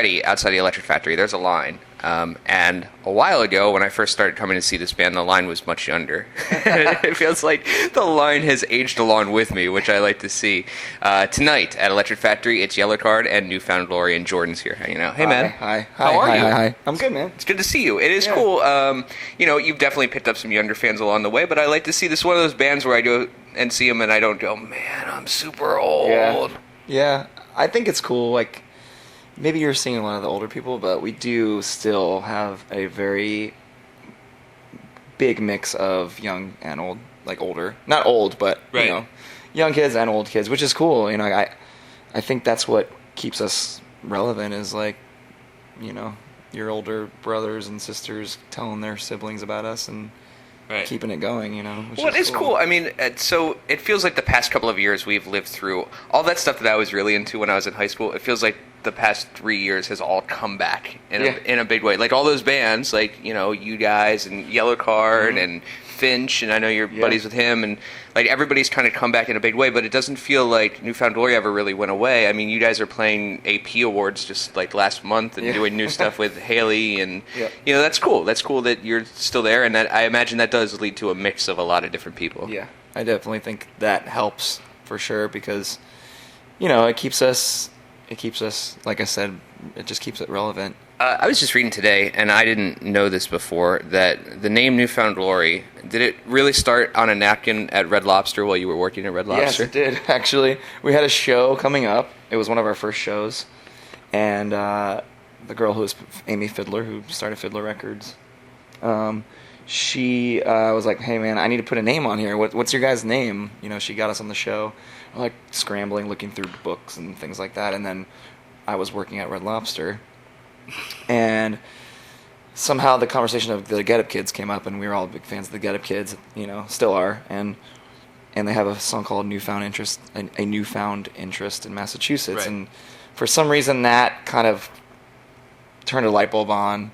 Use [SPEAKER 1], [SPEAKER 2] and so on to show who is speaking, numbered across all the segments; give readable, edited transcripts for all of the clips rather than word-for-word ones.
[SPEAKER 1] already outside the Electric Factory, there's a line. And a while ago, when I first started coming to see this band, the line was much younger. It feels like the line has aged along with me, which I like to see. Tonight at Electric Factory, it's Yellowcard and Newfound Glory, and Jordan's here hanging out. Hey, man.
[SPEAKER 2] Hi.
[SPEAKER 1] How are you?
[SPEAKER 2] Hi. I'm good, man.
[SPEAKER 1] It's good to see you. It is cool. You've definitely picked up some younger fans along the way, but I like to see this one of those bands where I go and see them and I don't go, man, I'm super old.
[SPEAKER 2] Yeah. I think it's cool. Like, maybe you're seeing a lot of the older people, but we do still have a very big mix of young and old, like older. Not old, but, young kids and old kids, which is cool. I think that's what keeps us relevant is, like, your older brothers and sisters telling their siblings about us and keeping it going,
[SPEAKER 1] Well, it is cool. I mean, so it feels like the past couple of years we've lived through all that stuff that I was really into when I was in high school. It feels like the past 3 years has all come back in a big way. Like all those bands, like, you guys and Yellowcard and Finch, and I know you're buddies with him, and like everybody's kind of come back in a big way, but it doesn't feel like Newfound Glory ever really went away. I mean, you guys are playing AP Awards just like last month and doing new stuff with Haley, and that's cool. That's cool that you're still there, and that I imagine that does lead to a mix of a lot of different people.
[SPEAKER 2] Yeah, I definitely think that helps for sure because, it keeps us, like I said, it just keeps it relevant.
[SPEAKER 1] I was just reading today, and I didn't know this before, that the name Newfound Glory, did it really start on a napkin at Red Lobster while you were working at Red Lobster?
[SPEAKER 2] Yes, it did, actually. We had a show coming up. It was one of our first shows. And the girl who was Amy Fiddler, who started Fiddler Records, she was like, hey, man, I need to put a name on here. What's your guy's name? She got us on the show. We're like scrambling, looking through books and things like that. And then I was working at Red Lobster. And somehow the conversation of the Get Up Kids came up, and we were all big fans of the Get Up Kids, still are. And they have a song called Newfound Interest, a Newfound Interest in Massachusetts.
[SPEAKER 1] Right.
[SPEAKER 2] And for some reason that kind of turned a light bulb on.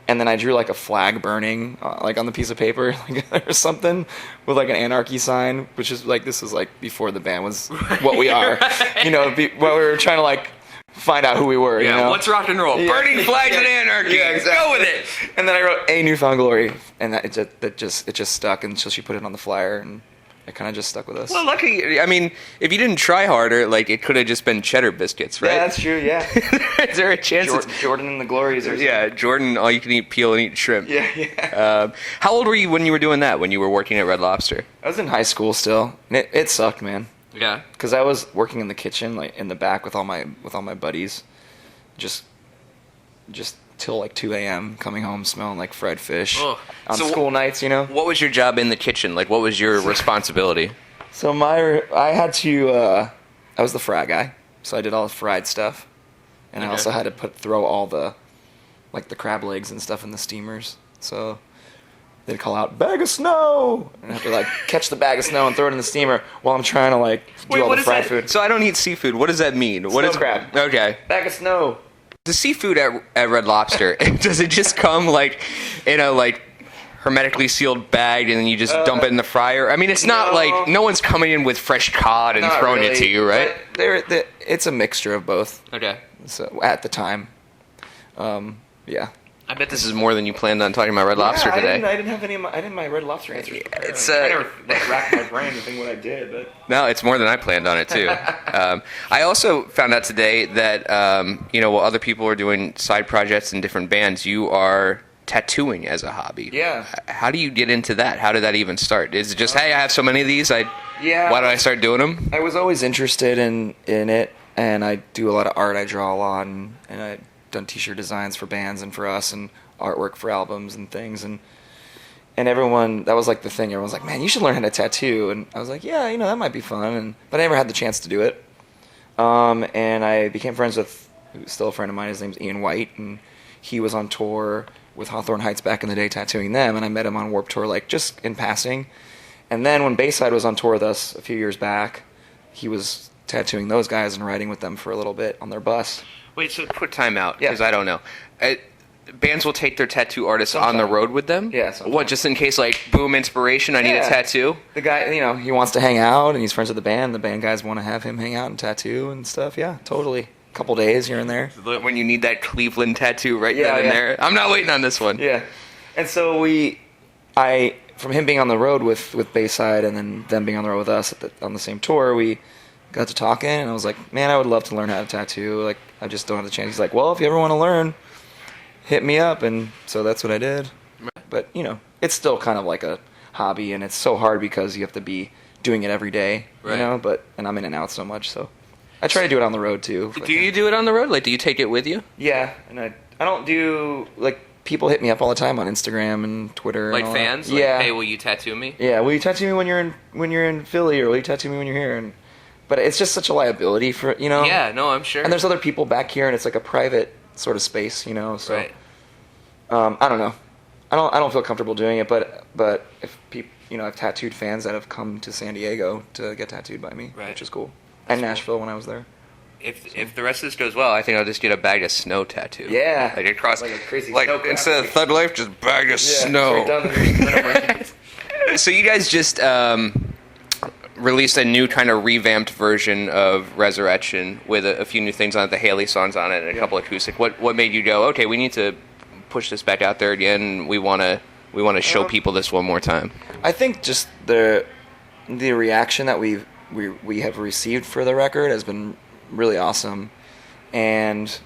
[SPEAKER 2] And then I drew like a flag burning, like on the piece of paper, or something, with like an anarchy sign, which is like, this was like before the band was what we are. What we were trying to like find out who we were.
[SPEAKER 1] What's rock and roll? Burning flags and anarchy.
[SPEAKER 2] Yeah, exactly.
[SPEAKER 1] Go with it.
[SPEAKER 2] And then I wrote A Newfound Glory, and it just stuck until she put it on the flyer, and it kind of just stuck with us.
[SPEAKER 1] Well, lucky. I mean, if you didn't try harder, like it could have just been cheddar biscuits, right?
[SPEAKER 2] Yeah, that's true. Yeah.
[SPEAKER 1] Is there a chance?
[SPEAKER 2] Jordan and the Glories, or something.
[SPEAKER 1] Yeah, Jordan, all you can eat peel and eat shrimp.
[SPEAKER 2] Yeah.
[SPEAKER 1] How old were you when you were doing that? When you were working at Red Lobster?
[SPEAKER 2] I was in high school still, and it sucked, man.
[SPEAKER 1] Yeah.
[SPEAKER 2] Because I was working in the kitchen, like in the back with all my buddies, just till like 2 a.m. coming home smelling like fried fish on school nights.
[SPEAKER 1] What was your job in the kitchen? Like, what was your responsibility?
[SPEAKER 2] So I had to. I was the fry guy, so I did all the fried stuff, and I also had to throw all the crab legs and stuff in the steamers. So they'd call out, bag of snow! And I have to, catch the bag of snow and throw it in the steamer while I'm trying to, do all the fried food.
[SPEAKER 1] So I don't eat seafood. What does that mean?
[SPEAKER 2] Snow crab.
[SPEAKER 1] Okay.
[SPEAKER 2] Bag of snow.
[SPEAKER 1] The seafood at Red Lobster, does it just come, in a, hermetically sealed bag and then you just dump it in the fryer? I mean, it's not like no one's coming in with fresh cod and throwing it to you, right?
[SPEAKER 2] It's a mixture of both.
[SPEAKER 1] Okay.
[SPEAKER 2] So at the time. Yeah.
[SPEAKER 1] I bet this is more than you planned on talking about Red Lobster today.
[SPEAKER 2] I didn't have my Red Lobster answers.
[SPEAKER 1] It's
[SPEAKER 2] I never racked my brain to think what I did, but
[SPEAKER 1] no, it's more than I planned on it too. I also found out today that while other people are doing side projects in different bands, you are tattooing as a hobby.
[SPEAKER 2] Yeah.
[SPEAKER 1] How do you get into that? How did that even start? Is it just, hey, I have so many of these, why don't I start doing them?
[SPEAKER 2] I was always interested in it, and I do a lot of art. I draw a lot, and I done t-shirt designs for bands and for us, and artwork for albums and things, and everyone, that was like the thing. Everyone was like, man, you should learn how to tattoo. And I was like, yeah, that might be fun. But I never had the chance to do it. And I became friends with, who's still a friend of mine, his name's Ian White, and he was on tour with Hawthorne Heights back in the day tattooing them, and I met him on Warped Tour, just in passing. And then when Bayside was on tour with us a few years back, he was tattooing those guys and riding with them for a little bit on their bus.
[SPEAKER 1] Wait, so put time out, because I don't know. Bands will take their tattoo artists on the road with them?
[SPEAKER 2] Yeah. Sometimes.
[SPEAKER 1] What, just in case, boom, inspiration, I need a tattoo?
[SPEAKER 2] The guy, he wants to hang out, and he's friends with the band. The band guys want to have him hang out and tattoo and stuff. Yeah, totally. couple days here and there.
[SPEAKER 1] When you need that Cleveland tattoo right then and there. I'm not waiting on this one.
[SPEAKER 2] Yeah. And so from him being on the road with Bayside and then them being on the road with us on the same tour, we got to talking, and I was like, man, I would love to learn how to tattoo. Like, I just don't have the chance. He's like, well, if you ever want to learn, hit me up. And so that's what I did. But, it's still kind of like a hobby, and it's so hard because you have to be doing it every day, and I'm in and out so much, so I try to do it on the road too.
[SPEAKER 1] Do you do it on the road? Like, do you take it with you?
[SPEAKER 2] Yeah, and I don't do, like, people hit me up all the time on Instagram and Twitter.
[SPEAKER 1] Like
[SPEAKER 2] and
[SPEAKER 1] fans?
[SPEAKER 2] Like, yeah.
[SPEAKER 1] Hey, will you tattoo me?
[SPEAKER 2] Yeah, will you tattoo me when you're in Philly, or will you tattoo me when you're here? But it's just such a liability for,
[SPEAKER 1] Yeah, no, I'm sure.
[SPEAKER 2] And there's other people back here, and it's like a private sort of space, so.
[SPEAKER 1] Right.
[SPEAKER 2] I don't know. I don't feel comfortable doing it, but if people, I've tattooed fans that have come to San Diego to get tattooed by me, which is cool. And Nashville when I was there.
[SPEAKER 1] If the rest of this goes well, I think I'll just get a bag of snow tattoo.
[SPEAKER 2] Yeah.
[SPEAKER 1] Like across,
[SPEAKER 2] like a crazy
[SPEAKER 1] snow instead of Thug Life, just bag of snow. So you guys just released a new kind of revamped version of Resurrection with a few new things on it, the Haley songs on it, and a couple acoustic. What made you go, okay, we need to push this back out there again? We want to show people this one more time.
[SPEAKER 2] I think just the reaction that we have received for the record has been really awesome, and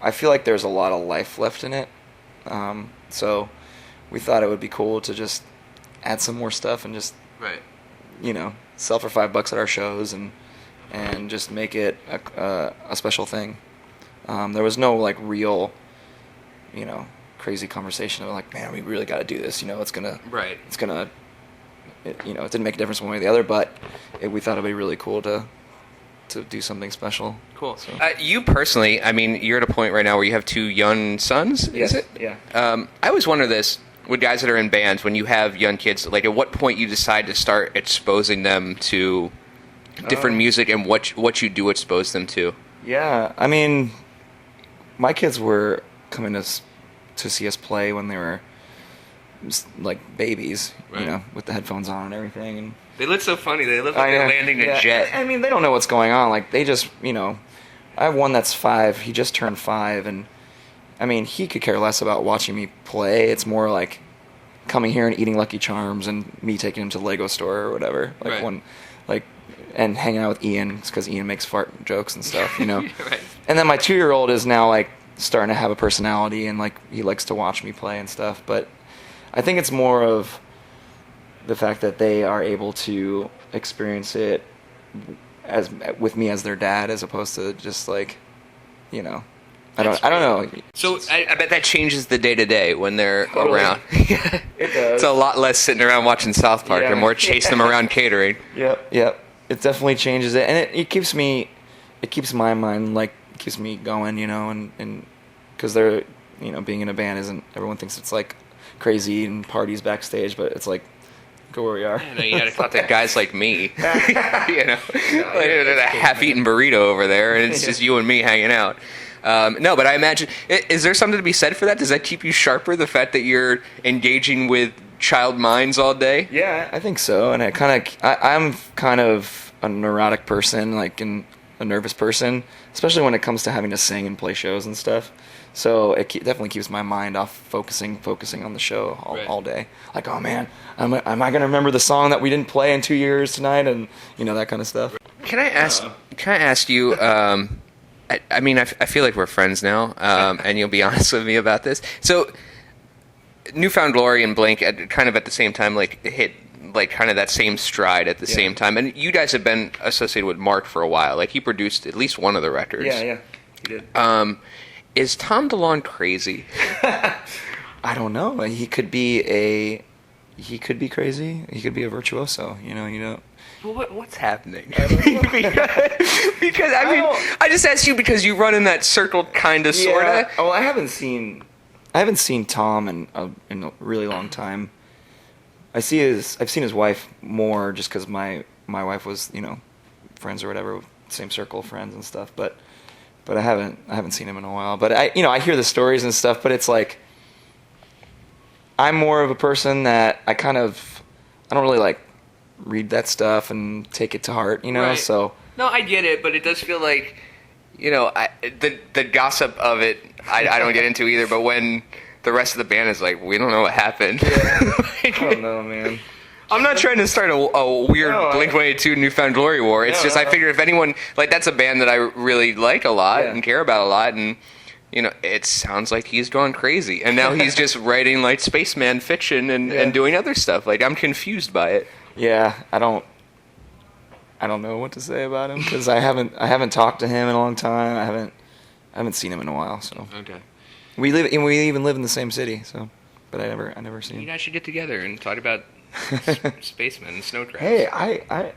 [SPEAKER 2] I feel like there's a lot of life left in it. So we thought it would be cool to just add some more stuff and just sell for $5 at our shows and just make it a special thing. There was no like real crazy conversation of like, man, we really got to do this. It didn't make a difference one way or the other, but we thought it'd be really cool to do something special.
[SPEAKER 1] Cool.
[SPEAKER 2] So.
[SPEAKER 1] You personally, I mean, you're at a point right now where you have 2 young sons.
[SPEAKER 2] Yes.
[SPEAKER 1] Is it?
[SPEAKER 2] Yeah.
[SPEAKER 1] I always wonder this with guys that are in bands, when you have young kids, like at what point you decide to start exposing them to different music and what you do expose them to.
[SPEAKER 2] Yeah, I mean, my kids were coming to see us play when they were like babies,
[SPEAKER 1] right.
[SPEAKER 2] With the headphones on and everything. And
[SPEAKER 1] they look so funny. They look like they're landing a jet.
[SPEAKER 2] I mean, they don't know what's going on. Like, they just, I have one that's 5. He just turned 5, and I mean, he could care less about watching me play. It's more like coming here and eating Lucky Charms and me taking him to the Lego store or whatever. Like
[SPEAKER 1] right.
[SPEAKER 2] And hanging out with Ian, because Ian makes fart jokes and stuff,
[SPEAKER 1] Right.
[SPEAKER 2] And then my 2-year-old is now like starting to have a personality, and like he likes to watch me play and stuff. But I think it's more of the fact that they are able to experience it as with me as their dad, as opposed to just like, I don't know.
[SPEAKER 1] So I bet that changes the day to day when they're around.
[SPEAKER 2] It does.
[SPEAKER 1] It's a lot less sitting around watching South Park and more chasing them around catering.
[SPEAKER 2] Yep. It definitely changes it, and it keeps my mind, like, keeps me going, and because they're, being in a band isn't, everyone thinks it's like crazy and parties backstage, but it's like, go where we are.
[SPEAKER 1] You gotta talk to guys like me, like a half-eaten burrito over there, and it's just you and me hanging out. No, but I imagine, is there something to be said for that? Does that keep you sharper, the fact that you're engaging with child minds all day?
[SPEAKER 2] Yeah, I think so. And I'm kind of a neurotic person, like, and a nervous person, especially when it comes to having to sing and play shows and stuff. So it definitely keeps my mind off focusing on the show all day. Like, oh man, am I going to remember the song that we didn't play in 2 years tonight, and that kind of stuff.
[SPEAKER 1] Can I ask you? I mean, I feel like we're friends now, and you'll be honest with me about this. So, Newfound Glory and Blink kind of at the same time, like, hit like kind of that same stride at the same time. And you guys have been associated with Mark for a while. Like, he produced at least one of the records.
[SPEAKER 2] Yeah, he did.
[SPEAKER 1] Is Tom DeLonge crazy?
[SPEAKER 2] I don't know. He could be crazy. He could be a virtuoso.
[SPEAKER 1] Well, what's happening? because I mean, I just asked you because you run in that circle, kind of, sort of.
[SPEAKER 2] Oh, I haven't seen Tom in a really long time. I've seen his wife more just because my wife was friends or whatever, same circle of friends and stuff. But I haven't seen him in a while. But I hear the stories and stuff. But it's like, I'm more of a person that I don't really like read that stuff and take it to heart,
[SPEAKER 1] Right.
[SPEAKER 2] So
[SPEAKER 1] no, I get it, but it does feel like the gossip of it, I don't get into either. But when the rest of the band is like, we don't know what happened.
[SPEAKER 2] Yeah. I don't know, man.
[SPEAKER 1] I'm not trying to start a weird Blink-182 Newfound Glory war. It's just I figure if anyone that's a band that I really like a lot and care about a lot, and it sounds like he's gone crazy, and now he's just writing like spaceman fiction and doing other stuff. Like I'm confused by it.
[SPEAKER 2] Yeah, I don't know what to say about him because I haven't talked to him in a long time. I haven't seen him in a while. So
[SPEAKER 1] okay,
[SPEAKER 2] we even live in the same city. So, but I never seen him.
[SPEAKER 1] You guys should get together and talk about spacemen and snow crabs.
[SPEAKER 2] Hey,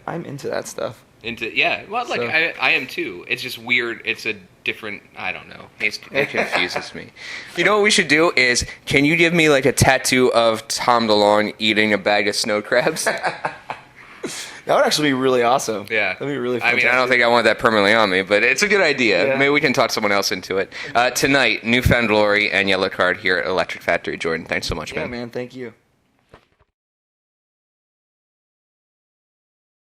[SPEAKER 2] I'm into that stuff.
[SPEAKER 1] Well, like I am too. It's just weird. It's a different. I don't know. It confuses me. You know what we should do is, can you give me like a tattoo of Tom DeLonge eating a bag of snow crabs?
[SPEAKER 2] That would actually be really awesome.
[SPEAKER 1] Yeah.
[SPEAKER 2] That'd be really fantastic.
[SPEAKER 1] I don't think I want that permanently on me, but it's a good idea.
[SPEAKER 2] Yeah.
[SPEAKER 1] Maybe we can talk someone else into it. Tonight, Newfound Glory and Yellow Card here at Electric Factory. Jordan, thanks so much, man.
[SPEAKER 2] Yeah, man. Thank you.